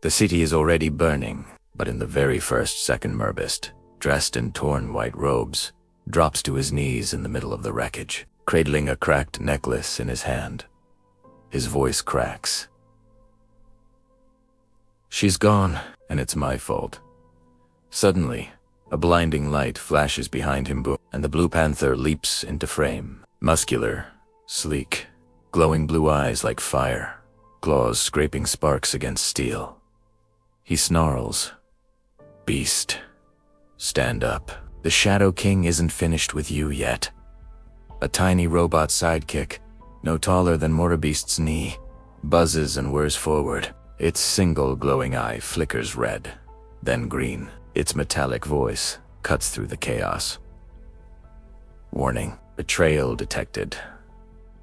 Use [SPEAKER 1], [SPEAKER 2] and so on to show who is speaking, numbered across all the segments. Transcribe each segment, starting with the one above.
[SPEAKER 1] The city is already burning, but in the very first second MrBeast, dressed in torn white robes, drops to his knees in the middle of the wreckage, cradling a cracked necklace in his hand. His voice cracks. She's gone, and it's my fault. Suddenly, a blinding light flashes behind him, and the Blue Panther leaps into frame. Muscular, sleek, glowing blue eyes like fire, claws scraping sparks against steel. He snarls, "Beast, stand up. The Shadow King isn't finished with you yet." A tiny robot sidekick, no taller than MrBeast's knee, buzzes and whirs forward. Its single glowing eye flickers red, then green. Its metallic voice cuts through the chaos. "Warning, betrayal detected.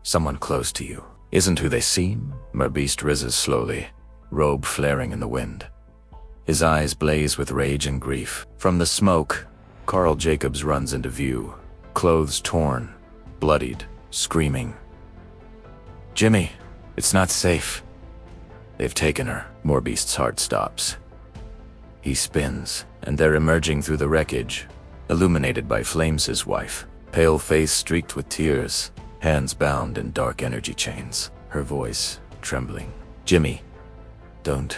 [SPEAKER 1] Someone close to you isn't who they seem." MrBeast rises slowly, robe flaring in the wind. His eyes blaze with rage and grief. From the smoke, Carl Jacobs runs into view, clothes torn, bloodied, screaming. "Jimmy, it's not safe. They've taken her." MrBeast's heart stops. He spins, and they're emerging through the wreckage, illuminated by flames. His wife, pale face streaked with tears, hands bound in dark energy chains, her voice trembling. "Jimmy, don't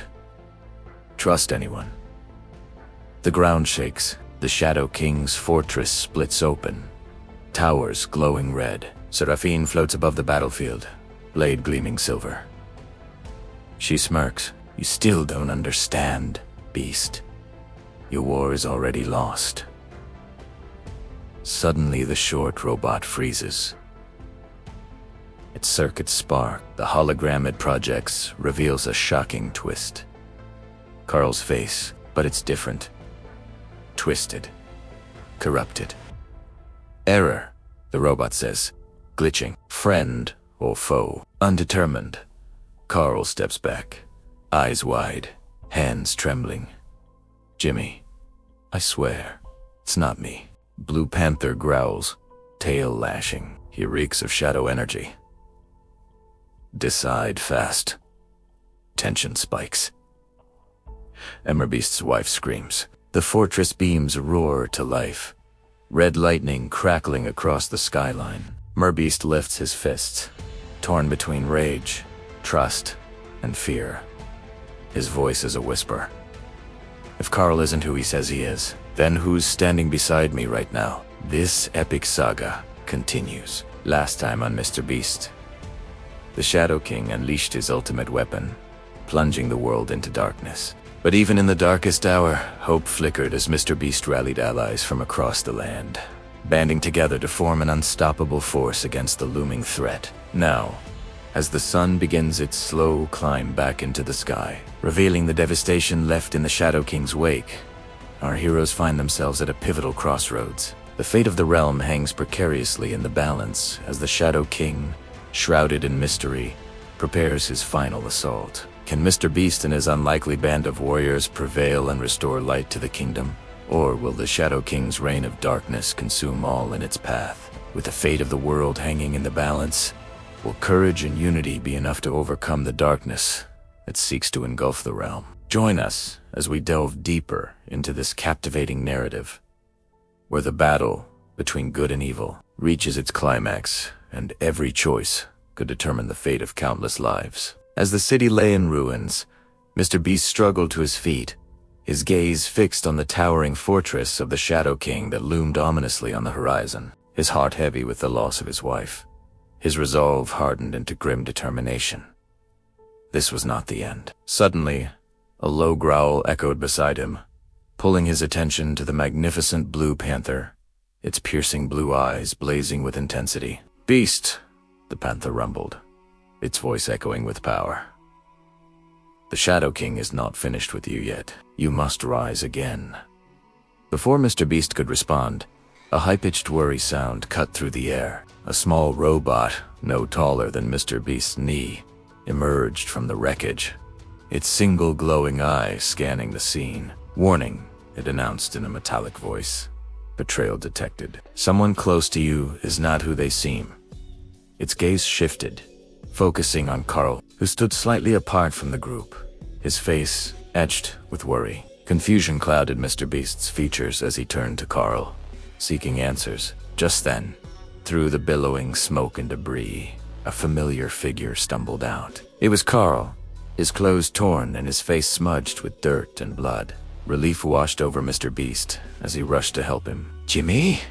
[SPEAKER 1] trust anyone." The ground shakes. The Shadow King's fortress splits open, towers glowing red. Seraphine floats above the battlefield, blade gleaming silver. She smirks. "You still don't understand, Beast. Your war is already lost." Suddenly, the short robot freezes. Its circuits spark. The hologram it projects reveals a shocking twist. Carl's face, but it's different. Twisted. Corrupted. "Error," the robot says, glitching. "Friend or foe?" Undetermined. Carl steps back, eyes wide, hands trembling. "Jimmy, I swear, it's not me." Blue Panther growls, tail lashing. He reeks of shadow energy. "Decide fast." Tension spikes. MrBeast's wife screams. The fortress beams roar to life, red lightning crackling across the skyline. MrBeast lifts his fists, torn between rage, trust, and fear. His voice is a whisper. "If Carl isn't who he says he is, then who's standing beside me right now?" This epic saga continues. Last time on MrBeast, the Shadow King unleashed his ultimate weapon, plunging the world into darkness. But even in the darkest hour, hope flickered as MrBeast rallied allies from across the land, banding together to form an unstoppable force against the looming threat. Now, as the sun begins its slow climb back into the sky, revealing the devastation left in the Shadow King's wake, our heroes find themselves at a pivotal crossroads. The fate of the realm hangs precariously in the balance as the Shadow King, shrouded in mystery, prepares his final assault. Can MrBeast and his unlikely band of warriors prevail and restore light to the kingdom? Or will the Shadow King's reign of darkness consume all in its path? With the fate of the world hanging in the balance, will courage and unity be enough to overcome the darkness that seeks to engulf the realm? Join us as we delve deeper into this captivating narrative, where the battle between good and evil reaches its climax, and every choice could determine the fate of countless lives. As the city lay in ruins, MrBeast struggled to his feet, his gaze fixed on the towering fortress of the Shadow King that loomed ominously on the horizon, his heart heavy with the loss of his wife. His resolve hardened into grim determination. This was not the end. Suddenly, a low growl echoed beside him, pulling his attention to the magnificent Blue Panther, its piercing blue eyes blazing with intensity. "Beast," the panther rumbled, its voice echoing with power. "The Shadow King is not finished with you yet. You must rise again." Before MrBeast could respond, a high-pitched worry sound cut through the air. A small robot, no taller than MrBeast's knee, emerged from the wreckage, its single glowing eye scanning the scene. "Warning," it announced in a metallic voice. "Betrayal detected. Someone close to you is not who they seem." Its gaze shifted, focusing on Carl, who stood slightly apart from the group, his face etched with worry. Confusion clouded MrBeast's features as he turned to Carl, seeking answers. Just then, through the billowing smoke and debris, a familiar figure stumbled out. It was Carl, his clothes torn and his face smudged with dirt and blood. Relief washed over MrBeast as he rushed to help him. "Jimmy?"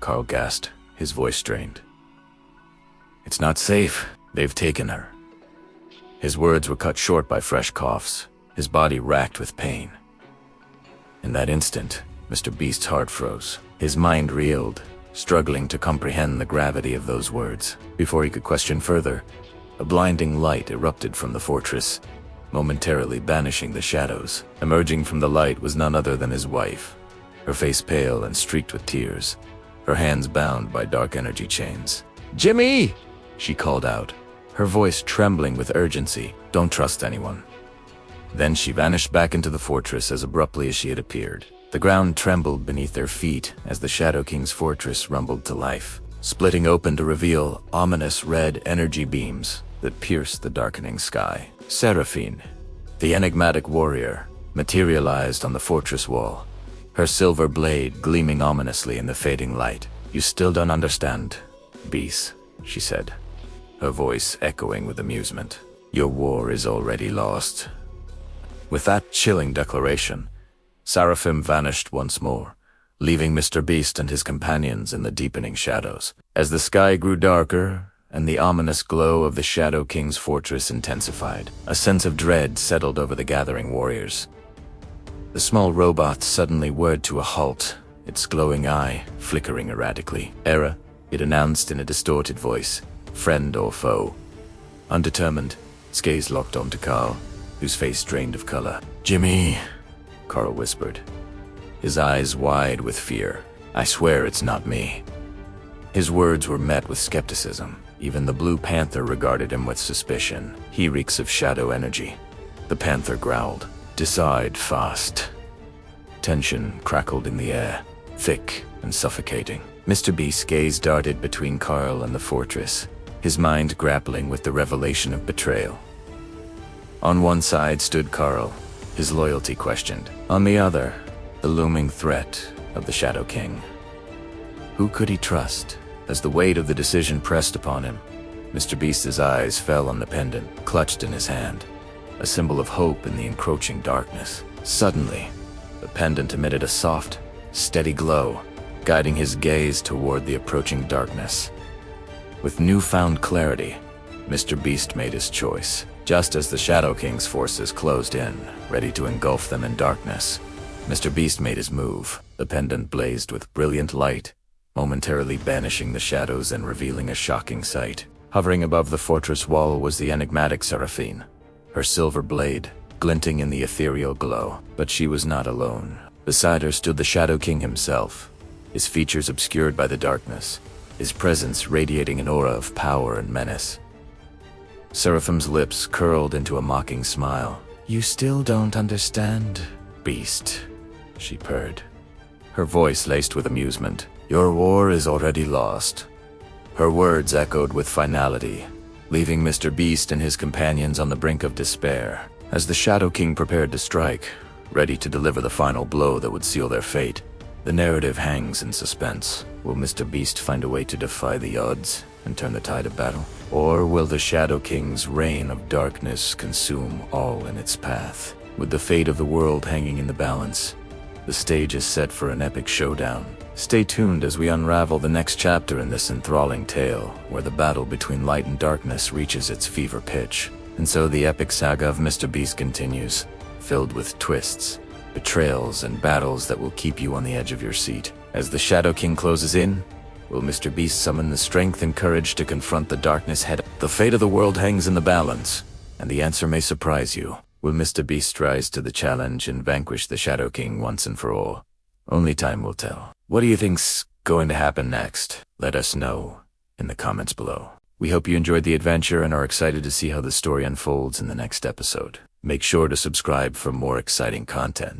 [SPEAKER 1] Carl gasped, his voice strained. "It's not safe. They've taken her." His words were cut short by fresh coughs, his body racked with pain. In that instant, MrBeast's heart froze. His mind reeled, struggling to comprehend the gravity of those words. Before he could question further, a blinding light erupted from the fortress, momentarily banishing the shadows. Emerging from the light was none other than his wife, her face pale and streaked with tears, her hands bound by dark energy chains. "Jimmy!" she called out, her voice trembling with urgency. "Don't trust anyone." Then she vanished back into the fortress as abruptly as she had appeared. The ground trembled beneath their feet as the Shadow King's fortress rumbled to life, splitting open to reveal ominous red energy beams that pierced the darkening sky. Seraphine, the enigmatic warrior, materialized on the fortress wall, her silver blade gleaming ominously in the fading light. "You still don't understand, Beast," she said, her voice echoing with amusement. "Your war is already lost." With that chilling declaration, Seraphim vanished once more, leaving MrBeast and his companions in the deepening shadows. As the sky grew darker and the ominous glow of the Shadow King's fortress intensified, a sense of dread settled over the gathering warriors. The small robot suddenly whirred to a halt, its glowing eye flickering erratically. "Error," it announced in a distorted voice. "Friend or foe?" Undetermined, its gaze locked onto Carl, whose face drained of color. "Jimmy," Carl whispered, his eyes wide with fear. "I swear it's not me." His words were met with skepticism. Even the Blue Panther regarded him with suspicion. "He reeks of shadow energy," the Panther growled. "Decide fast." Tension crackled in the air, thick and suffocating. MrBeast's gaze darted between Carl and the fortress, his mind grappling with the revelation of betrayal. On one side stood Carl, his loyalty questioned. On the other, the looming threat of the Shadow King. Who could he trust? As the weight of the decision pressed upon him, MrBeast's eyes fell on the pendant, clutched in his hand, a symbol of hope in the encroaching darkness. Suddenly, the pendant emitted a soft, steady glow, guiding his gaze toward the approaching darkness. With newfound clarity, MrBeast made his choice. Just as the Shadow King's forces closed in, ready to engulf them in darkness, MrBeast made his move. The pendant blazed with brilliant light, momentarily banishing the shadows and revealing a shocking sight. Hovering above the fortress wall was the enigmatic Seraphine, her silver blade glinting in the ethereal glow. But she was not alone. Beside her stood the Shadow King himself, his features obscured by the darkness, his presence radiating an aura of power and menace. Seraphim's lips curled into a mocking smile. "You still don't understand, Beast," she purred, her voice laced with amusement. "Your war is already lost." Her words echoed with finality, leaving MrBeast and his companions on the brink of despair. As the Shadow King prepared to strike, ready to deliver the final blow that would seal their fate, the narrative hangs in suspense. Will MrBeast find a way to defy the odds and turn the tide of battle? Or will the Shadow King's reign of darkness consume all in its path? With the fate of the world hanging in the balance, the stage is set for an epic showdown. Stay tuned as we unravel the next chapter in this enthralling tale, where the battle between light and darkness reaches its fever pitch. And so the epic saga of MrBeast continues, filled with twists, betrayals, and battles that will keep you on the edge of your seat. As the Shadow King closes in, will MrBeast summon the strength and courage to confront the darkness head? The fate of the world hangs in the balance, and the answer may surprise you. Will MrBeast rise to the challenge and vanquish the Shadow King once and for all? Only time will tell. What do you think's going to happen next? Let us know in the comments below. We hope you enjoyed the adventure and are excited to see how the story unfolds in the next episode. Make sure to subscribe for more exciting content.